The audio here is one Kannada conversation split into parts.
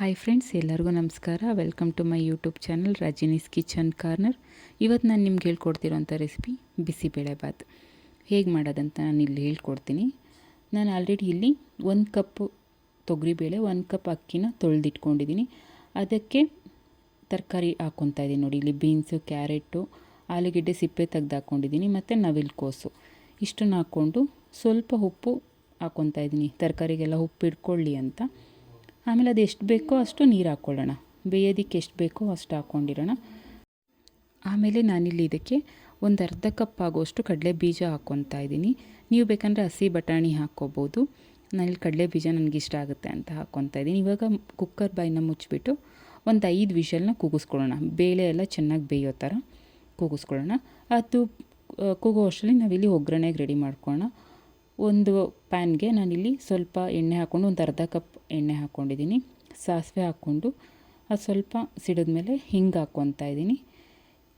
ಹಾಯ್ ಫ್ರೆಂಡ್ಸ್, ಎಲ್ಲರಿಗೂ ನಮಸ್ಕಾರ. Welcome to my YouTube channel Rajini's kitchen corner. ಇವತ್ತು ನಾನು ನಿಮ್ಗೆ ಹೇಳ್ಕೊಡ್ತಿರೋಂಥ ರೆಸಿಪಿ ಬಿಸಿಬೇಳೆಬಾತ್. ಹೇಗೆ ಮಾಡೋದಂತ ನಾನು ಇಲ್ಲಿ ಹೇಳ್ಕೊಡ್ತೀನಿ. ನಾನು ಆಲ್ರೆಡಿ ಇಲ್ಲಿ 1 ಕಪ್ ತೊಗರಿಬೇಳೆ, 1 ಕಪ್ ಅಕ್ಕಿನ ತೊಳೆದಿಟ್ಕೊಂಡಿದ್ದೀನಿ. ಅದಕ್ಕೆ ತರಕಾರಿ ಹಾಕ್ಕೊತಾ ಇದ್ದೀನಿ ನೋಡಿ. ಇಲ್ಲಿ ಬೀನ್ಸು, ಕ್ಯಾರೆಟು, ಆಲೂಗೆಡ್ಡೆ ಸಿಪ್ಪೆ ತೆಗ್ದು ಹಾಕ್ಕೊಂಡಿದ್ದೀನಿ, ಮತ್ತು ನವಿಲುಕೋಸು ಇಷ್ಟನ್ನು ಹಾಕ್ಕೊಂಡು ಸ್ವಲ್ಪ ಉಪ್ಪು ಹಾಕ್ಕೊತಾ ಇದ್ದೀನಿ, ತರಕಾರಿಗೆಲ್ಲ ಉಪ್ಪು ಇಟ್ಕೊಳ್ಳಿ ಅಂತ. ಆಮೇಲೆ ಅದು ಎಷ್ಟು ಬೇಕೋ ಅಷ್ಟು ನೀರು ಹಾಕ್ಕೊಳ್ಳೋಣ. ಬೇಯೋದಕ್ಕೆ ಎಷ್ಟು ಬೇಕೋ ಅಷ್ಟು ಹಾಕ್ಕೊಂಡಿರೋಣ. ಆಮೇಲೆ ನಾನಿಲ್ಲಿ ಇದಕ್ಕೆ ಒಂದು ಅರ್ಧ ಕಪ್ ಆಗೋಷ್ಟು ಕಡಲೆ ಬೀಜ ಹಾಕ್ಕೊತಾ ಇದ್ದೀನಿ. ನೀವು ಬೇಕಂದರೆ ಹಸಿ ಬಟಾಣಿ ಹಾಕ್ಕೋಬೋದು. ನಾನಿಲ್ಲಿ ಕಡಲೆ ಬೀಜ ನನಗಿಷ್ಟ ಆಗುತ್ತೆ ಅಂತ ಹಾಕ್ಕೊತಾ ಇದ್ದೀನಿ. ಇವಾಗ ಕುಕ್ಕರ್ ಬಾಯಿನ ಮುಚ್ಚಿಬಿಟ್ಟು ಒಂದು 5 ವಿಷಲ್ನ ಕೂಗಿಸ್ಕೊಳ್ಳೋಣ. ಬೇಳೆ ಎಲ್ಲ ಚೆನ್ನಾಗಿ ಬೇಯೋ ಥರ ಕೂಗಿಸ್ಕೊಳ್ಳೋಣ. ಅದು ಕೂಗೋ ಅಷ್ಟರಲ್ಲಿ ನಾವಿಲ್ಲಿ ಒಗ್ಗರಣೆಗೆ ರೆಡಿ ಮಾಡ್ಕೊಳ್ಳೋಣ. ಒಂದು ಪ್ಯಾನ್ಗೆ ನಾನಿಲ್ಲಿ ಸ್ವಲ್ಪ ಎಣ್ಣೆ ಹಾಕ್ಕೊಂಡು ಒಂದು ಅರ್ಧ ಕಪ್ ಎಣ್ಣೆ ಹಾಕ್ಕೊಂಡಿದ್ದೀನಿ. ಸಾಸಿವೆ ಹಾಕ್ಕೊಂಡು ಅದು ಸ್ವಲ್ಪ ಸಿಡಿದ್ಮೇಲೆ ಹಿಂಗೆ ಹಾಕ್ಕೊತಾ ಇದ್ದೀನಿ.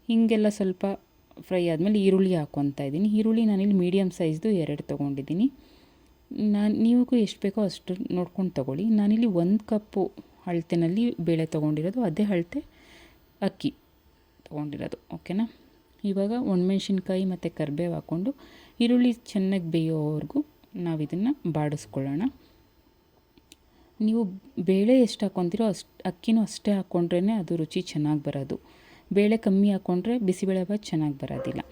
ಹಿಂಗೆಲ್ಲ ಸ್ವಲ್ಪ ಫ್ರೈ ಆದಮೇಲೆ ಈರುಳ್ಳಿ ಹಾಕ್ಕೊತಾ ಇದ್ದೀನಿ. ಈರುಳ್ಳಿ ನಾನಿಲ್ಲಿ ಮೀಡಿಯಮ್ ಸೈಜ್ದು 2 ತೊಗೊಂಡಿದ್ದೀನಿ. ನೀವು ಎಷ್ಟು ಬೇಕೋ ಅಷ್ಟು ನೋಡ್ಕೊಂಡು ತೊಗೊಳ್ಳಿ. ನಾನಿಲ್ಲಿ 1 ಕಪ್ಪು ಅಳತೆನಲ್ಲಿ ಬೇಳೆ ತೊಗೊಂಡಿರೋದು, ಅದೇ ಅಳತೆ ಅಕ್ಕಿ ತೊಗೊಂಡಿರೋದು. ಓಕೆನಾ. ಇವಾಗ ಒಣಮೆಣ್ಸಿನ್ಕಾಯಿ ಮತ್ತು ಕರಿಬೇವು ಹಾಕ್ಕೊಂಡು ಈರುಳ್ಳಿ ಚೆನ್ನಾಗಿ ಬೇಯೋವರೆಗೂ ನಾವು ಇದನ್ನು ಬಾಡಿಸ್ಕೊಳ್ಳೋಣ. ನೀವು ಬೇಳೆ ಎಷ್ಟು ಹಾಕ್ಕೊತೀರೋ ಅಕ್ಕಿನೂ ಅಷ್ಟೇ ಹಾಕ್ಕೊಂಡ್ರೇ ಅದು ರುಚಿ ಚೆನ್ನಾಗಿ ಬರೋದು. ಬೇಳೆ ಕಮ್ಮಿ ಹಾಕ್ಕೊಂಡ್ರೆ ಬಿಸಿಬೇಳೆಬಾತ್ ಚೆನ್ನಾಗಿ ಬರೋದಿಲ್ಲ.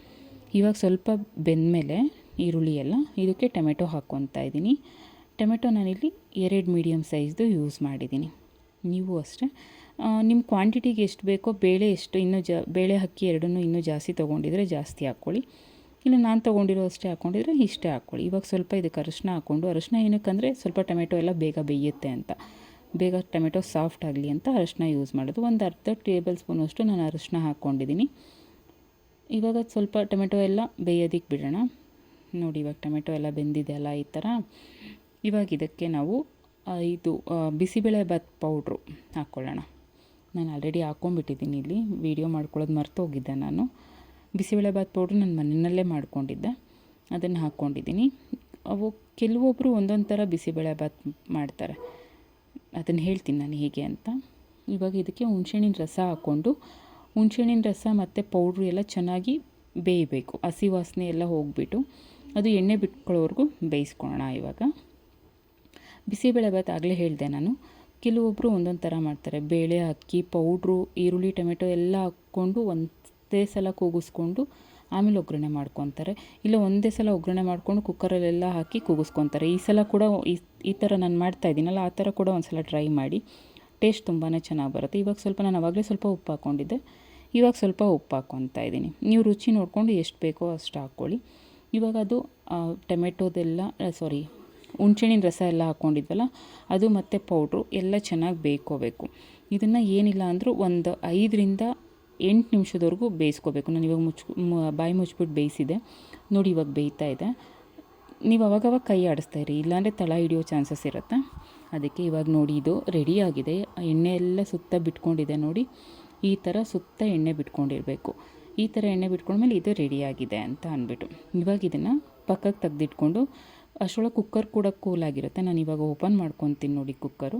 ಇವಾಗ ಸ್ವಲ್ಪ ಬೆಂದಮೇಲೆ ಈರುಳ್ಳಿ ಎಲ್ಲ ಇದಕ್ಕೆ ಟೊಮೆಟೊ ಹಾಕ್ಕೊತಾ ಇದ್ದೀನಿ. ಟೊಮೆಟೊ ನಾನಿಲ್ಲಿ 2 ಮೀಡಿಯಮ್ ಸೈಜ್ದು ಯೂಸ್ ಮಾಡಿದ್ದೀನಿ. ನೀವು ಅಷ್ಟೇ ನಿಮ್ಮ ಕ್ವಾಂಟಿಟಿಗೆ ಎಷ್ಟು ಬೇಕೋ, ಬೇಳೆ ಎಷ್ಟು ಬೇಳೆ ಅಕ್ಕಿ ಎರಡನ್ನೂ ಇನ್ನೂ ಜಾಸ್ತಿ ತೊಗೊಂಡಿದ್ರೆ ಜಾಸ್ತಿ ಹಾಕ್ಕೊಳ್ಳಿ, ಇಲ್ಲ ನಾನು ತೊಗೊಂಡಿರೋ ಅಷ್ಟೇ ಹಾಕ್ಕೊಂಡಿದ್ರೆ ಇಷ್ಟೇ ಹಾಕ್ಕೊಳ್ಳಿ. ಇವಾಗ ಸ್ವಲ್ಪ ಇದಕ್ಕೆ ಅರಿಶಿನ ಹಾಕ್ಕೊಂಡು, ಅರಿಶಿನ ಏನಕ್ಕಂದರೆ ಸ್ವಲ್ಪ ಟೊಮೆಟೊ ಎಲ್ಲ ಬೇಗ ಬೇಯುತ್ತೆ ಅಂತ, ಬೇಗ ಟೊಮೆಟೊ ಸಾಫ್ಟ್ ಆಗಲಿ ಅಂತ ಅರಿಶಿನ ಯೂಸ್ ಮಾಡೋದು. ಒಂದು ಅರ್ಧ ಟೇಬಲ್ ಸ್ಪೂನಷ್ಟು ನಾನು ಅರಿಶಿನ ಹಾಕ್ಕೊಂಡಿದ್ದೀನಿ. ಇವಾಗ ಸ್ವಲ್ಪ ಟೊಮೆಟೊ ಎಲ್ಲ ಬೇಯೋದಕ್ಕೆ ಬಿಡೋಣ. ನೋಡಿ, ಇವಾಗ ಟೊಮೆಟೊ ಎಲ್ಲ ಬೆಂದಿದೆ ಅಲ್ಲ ಈ ಥರ. ಇವಾಗ ಇದಕ್ಕೆ ನಾವು ಇದು ಬಿಸಿಬೇಳೆಬಾತ್ ಪೌಡ್ರು ಹಾಕ್ಕೊಳ್ಳೋಣ. ನಾನು ಆಲ್ರೆಡಿ ಹಾಕ್ಕೊಂಬಿಟ್ಟಿದ್ದೀನಿ. ಇಲ್ಲಿ ವೀಡಿಯೋ ಮಾಡ್ಕೊಳ್ಳೋದು ಮರ್ತೋಗಿದ್ದೆ ನಾನು. ಬಿಸಿಬೇಳೆಬಾತ್ ಪೌಡ್ರು ನಾನು ಮನೆಯಲ್ಲೇ ಮಾಡ್ಕೊಂಡಿದ್ದೆ, ಅದನ್ನು ಹಾಕ್ಕೊಂಡಿದ್ದೀನಿ. ಕೆಲವೊಬ್ಬರು ಒಂದೊಂದು ಥರ ಬಿಸಿಬೇಳೆಬಾತ್ ಮಾಡ್ತಾರೆ, ಅದನ್ನು ಹೇಳ್ತೀನಿ ನಾನು ಹೇಗೆ ಅಂತ. ಇವಾಗ ಇದಕ್ಕೆ ಹುಣಸೆಹಣ್ಣಿನ ರಸ ಹಾಕ್ಕೊಂಡು, ಹುಣಸೆಹಣ್ಣಿನ ರಸ ಮತ್ತು ಪೌಡ್ರು ಎಲ್ಲ ಚೆನ್ನಾಗಿ ಬೇಯಬೇಕು. ಹಸಿ ವಾಸನೆ ಎಲ್ಲ ಹೋಗಿಬಿಟ್ಟು ಅದು ಎಣ್ಣೆ ಬಿಟ್ಕೊಳ್ಳೋವರೆಗೂ ಬೇಯಿಸ್ಕೊಳ್ಳೋಣ. ಇವಾಗ ಬಿಸಿಬೇಳೆಬಾತ್ ಆಗಲೇ ಹೇಳಿದೆ ನಾನು, ಕೆಲವೊಬ್ಬರು ಒಂದೊಂದು ಥರ ಮಾಡ್ತಾರೆ. ಬೇಳೆ, ಅಕ್ಕಿ, ಪೌಡ್ರು, ಈರುಳ್ಳಿ, ಟೊಮೆಟೊ ಎಲ್ಲ ಹಾಕ್ಕೊಂಡು ಒಂದೇ ಸಲ ಕೂಗಿಸ್ಕೊಂಡು ಆಮೇಲೆ ಒಗ್ಗರಣೆ ಮಾಡ್ಕೊತಾರೆ. ಇಲ್ಲ ಒಂದೇ ಸಲ ಒಗ್ಗರಣೆ ಮಾಡ್ಕೊಂಡು ಕುಕ್ಕರಲ್ಲೆಲ್ಲ ಹಾಕಿ ಕೂಗಿಸ್ಕೊತಾರೆ. ಈ ಸಲ ಕೂಡ ಈ ಥರ ನಾನು ಮಾಡ್ತಾಯಿದ್ದೀನಲ್ಲ, ಆ ಥರ ಕೂಡ ಒಂದು ಸಲ ಟ್ರೈ ಮಾಡಿ. ಟೇಸ್ಟ್ ತುಂಬಾ ಚೆನ್ನಾಗಿ ಬರುತ್ತೆ. ಇವಾಗ ಸ್ವಲ್ಪ ನಾನು ಆವಾಗಲೇ ಸ್ವಲ್ಪ ಉಪ್ಪು ಹಾಕ್ಕೊಂಡಿದ್ದೆ, ಇವಾಗ ಸ್ವಲ್ಪ ಉಪ್ಪು ಹಾಕ್ಕೊತಾ ಇದ್ದೀನಿ. ನೀವು ರುಚಿ ನೋಡಿಕೊಂಡು ಎಷ್ಟು ಬೇಕೋ ಅಷ್ಟು ಹಾಕ್ಕೊಳ್ಳಿ. ಇವಾಗ ಅದು ಟೊಮೆಟೊದೆಲ್ಲ ಹುಣಸೆಹಣ್ಣಿನ ರಸ ಎಲ್ಲ ಹಾಕ್ಕೊಂಡಿದ್ವಲ್ಲ ಅದು ಮತ್ತು ಪೌಡ್ರು ಎಲ್ಲ ಚೆನ್ನಾಗಿ ಬೇಯ್ಕೋಬೇಕು. ಇದನ್ನು ಏನಿಲ್ಲ ಅಂದರೂ ಒಂದು 5ರಿಂದ 8 ನಿಮಿಷದವರೆಗೂ ಬೇಯಿಸ್ಕೋಬೇಕು. ನಾನು ಇವಾಗ ಬಾಯಿ ಮುಚ್ಚಿಬಿಟ್ಟು ಬೇಯಿಸಿದೆ ನೋಡಿ. ಇವಾಗ ಬೇಯ್ತಾ ಇದೆ. ನೀವು ಅವಾಗವಾಗ ಕೈ ಆಡಿಸ್ತಾಯಿರಿ, ಇಲ್ಲಾಂದರೆ ತಳ ಹಿಡಿಯೋ ಚಾನ್ಸಸ್ ಇರುತ್ತೆ. ಅದಕ್ಕೆ ಇವಾಗ ನೋಡಿ ಇದು ರೆಡಿಯಾಗಿದೆ. ಎಣ್ಣೆ ಎಲ್ಲ ಸುತ್ತ ಬಿಟ್ಕೊಂಡಿದೆ ನೋಡಿ. ಈ ಥರ ಸುತ್ತ ಎಣ್ಣೆ ಬಿಟ್ಕೊಂಡಿರಬೇಕು. ಈ ಥರ ಎಣ್ಣೆ ಬಿಟ್ಕೊಂಡ್ಮೇಲೆ ಇದು ರೆಡಿಯಾಗಿದೆ ಅಂತ ಅಂದ್ಬಿಟ್ಟು ಇವಾಗ ಇದನ್ನು ಪಕ್ಕಕ್ಕೆ ತೆಗೆದಿಟ್ಕೊಂಡು, ಅಷ್ಟರೊಳಗೆ ಕುಕ್ಕರ್ ಕೂಡ ಕೂಲಾಗಿರುತ್ತೆ. ನಾನು ಇವಾಗ ಓಪನ್ ಮಾಡ್ಕೊತೀನಿ ನೋಡಿ. ಕುಕ್ಕರು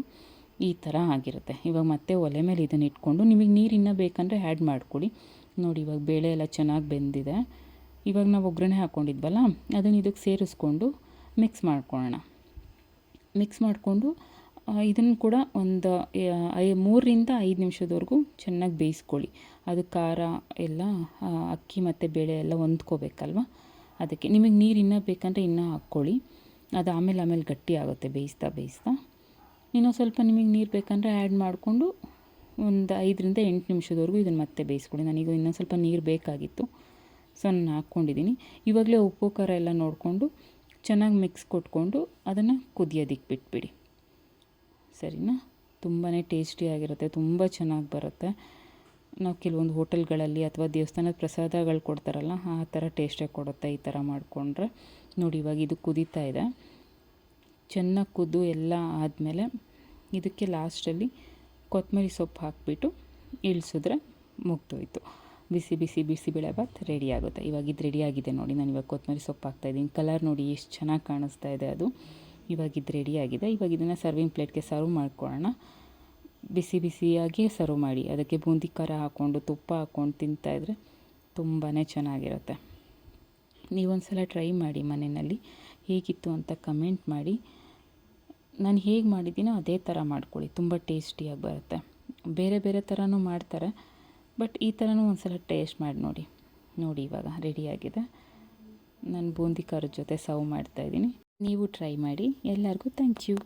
ಈ ಥರ ಆಗಿರುತ್ತೆ. ಇವಾಗ ಮತ್ತೆ ಒಲೆ ಮೇಲೆ ಇದನ್ನು ಇಟ್ಕೊಂಡು, ನಿಮಗೆ ನೀರು ಇನ್ನೂ ಬೇಕಂದರೆ ಆ್ಯಡ್ ಮಾಡ್ಕೊಳ್ಳಿ. ನೋಡಿ, ಇವಾಗ ಬೇಳೆ ಎಲ್ಲ ಚೆನ್ನಾಗಿ ಬೆಂದಿದೆ. ಇವಾಗ ನಾವು ಒಗ್ಗರಣೆ ಹಾಕ್ಕೊಂಡಿದ್ವಲ್ಲ ಅದನ್ನು ಇದಕ್ಕೆ ಸೇರಿಸ್ಕೊಂಡು ಮಿಕ್ಸ್ ಮಾಡ್ಕೊಳ್ಳೋಣ. ಮಿಕ್ಸ್ ಮಾಡಿಕೊಂಡು ಇದನ್ನು ಕೂಡ ಒಂದು 3ರಿಂದ 5 ನಿಮಿಷದವರೆಗೂ ಚೆನ್ನಾಗಿ ಬೇಯಿಸ್ಕೊಳ್ಳಿ. ಅದು ಖಾರ ಎಲ್ಲ ಅಕ್ಕಿ ಮತ್ತು ಬೇಳೆ ಎಲ್ಲ ಹೊಂದ್ಕೋಬೇಕಲ್ವ, ಅದಕ್ಕೆ ನಿಮಗೆ ನೀರು ಇನ್ನೂ ಬೇಕಂದರೆ ಇನ್ನೂ ಹಾಕ್ಕೊಳ್ಳಿ. ಅದು ಆಮೇಲೆ ಗಟ್ಟಿ ಆಗುತ್ತೆ ಬೇಯಿಸ್ತಾ. ಇನ್ನೂ ಸ್ವಲ್ಪ ನಿಮಗೆ ನೀರು ಬೇಕಂದರೆ ಆ್ಯಡ್ ಮಾಡಿಕೊಂಡು ಒಂದು 5ರಿಂದ 8 ನಿಮಿಷದವರೆಗೂ ಇದನ್ನು ಮತ್ತೆ ಬೇಯಿಸ್ಕೊಳ್ಳಿ. ನನಗೆ ಇನ್ನೂ ಸ್ವಲ್ಪ ನೀರು ಬೇಕಾಗಿತ್ತು, ಸೊ ನಾನು ಹಾಕ್ಕೊಂಡಿದ್ದೀನಿ. ಇವಾಗಲೇ ಉಪ್ಪು ಖಾರ ಎಲ್ಲ ನೋಡಿಕೊಂಡು ಚೆನ್ನಾಗಿ ಮಿಕ್ಸ್ ಕೊಟ್ಕೊಂಡು ಅದನ್ನು ಕುದಿಯೋದಕ್ಕೆ ಬಿಟ್ಬಿಡಿ. ಸರಿನಾ. ತುಂಬಾ ಟೇಸ್ಟಿಯಾಗಿರುತ್ತೆ, ತುಂಬ ಚೆನ್ನಾಗಿ ಬರುತ್ತೆ. ನಾವು ಕೆಲವೊಂದು ಹೋಟೆಲ್ಗಳಲ್ಲಿ ಅಥವಾ ದೇವಸ್ಥಾನದ ಪ್ರಸಾದಗಳು ಕೊಡ್ತಾರಲ್ಲ, ಆ ಥರ ಟೇಸ್ಟಾಗಿ ಕೊಡುತ್ತೆ ಈ ಥರ ಮಾಡಿಕೊಂಡ್ರೆ. ನೋಡಿ, ಇವಾಗ ಇದು ಕುದೀತಾ ಇದೆ. ಚೆನ್ನಾಗಿ ಕುದ್ದು ಎಲ್ಲ ಆದಮೇಲೆ ಇದಕ್ಕೆ ಲಾಸ್ಟಲ್ಲಿ ಕೊತ್ತಂಬರಿ ಸೊಪ್ಪು ಹಾಕಿಬಿಟ್ಟು ಇಳಿಸಿದ್ರೆ ಮುಗ್ದೋಯ್ತು. ಬಿಸಿಬೇಳೆಬಾತ್ ರೆಡಿ ಆಗುತ್ತೆ. ಇವಾಗ ಇದು ರೆಡಿಯಾಗಿದೆ ನೋಡಿ. ನಾನು ಇವಾಗ ಕೊತ್ತಂಬರಿ ಸೊಪ್ಪು ಹಾಕ್ತಾಯಿದ್ದೀನಿ. ಕಲರ್ ನೋಡಿ ಎಷ್ಟು ಚೆನ್ನಾಗಿ ಕಾಣಿಸ್ತಾ ಇದೆ ಅದು. ಇವಾಗ ಇದು ರೆಡಿಯಾಗಿದೆ. ಇವಾಗ ಇದನ್ನು ಸರ್ವಿಂಗ್ ಪ್ಲೇಟ್ಗೆ ಸರ್ವ್ ಮಾಡ್ಕೊಳ್ಳೋಣ. ಬಿಸಿ ಬಿಸಿಯಾಗಿ ಸರ್ವ್ ಮಾಡಿ. ಅದಕ್ಕೆ ಬೂಂದಿ ಖಾರ ಹಾಕ್ಕೊಂಡು ತುಪ್ಪ ಹಾಕ್ಕೊಂಡು ತಿಂತಾಯಿದ್ರೆ ತುಂಬಾ ಚೆನ್ನಾಗಿರುತ್ತೆ. ನೀವೊಂದು ಸಲ ಟ್ರೈ ಮಾಡಿ ಮನೆಯಲ್ಲಿ, ಹೇಗಿತ್ತು ಅಂತ ಕಮೆಂಟ್ ಮಾಡಿ. ನಾನು ಹೇಗೆ ಮಾಡಿದ್ದೀನೋ ಅದೇ ಥರ ಮಾಡ್ಕೊಳ್ಳಿ, ತುಂಬ ಟೇಸ್ಟಿಯಾಗಿ ಬರುತ್ತೆ. ಬೇರೆ ಬೇರೆ ಥರನೂ ಮಾಡ್ತಾರೆ, ಬಟ್ ಈ ಥರನೂ ಒಂದು ಸಲ ಟೇಸ್ಟ್ ಮಾಡಿ ನೋಡಿ. ಇವಾಗ ರೆಡಿಯಾಗಿದೆ. ನಾನು ಬೂಂದಿ ಖಾರದ ಜೊತೆ ಸರ್ವ್ ಮಾಡ್ತಾಯಿದ್ದೀನಿ. ನೀವು ಟ್ರೈ ಮಾಡಿ. ಎಲ್ಲರಿಗೂ ಥ್ಯಾಂಕ್ ಯು.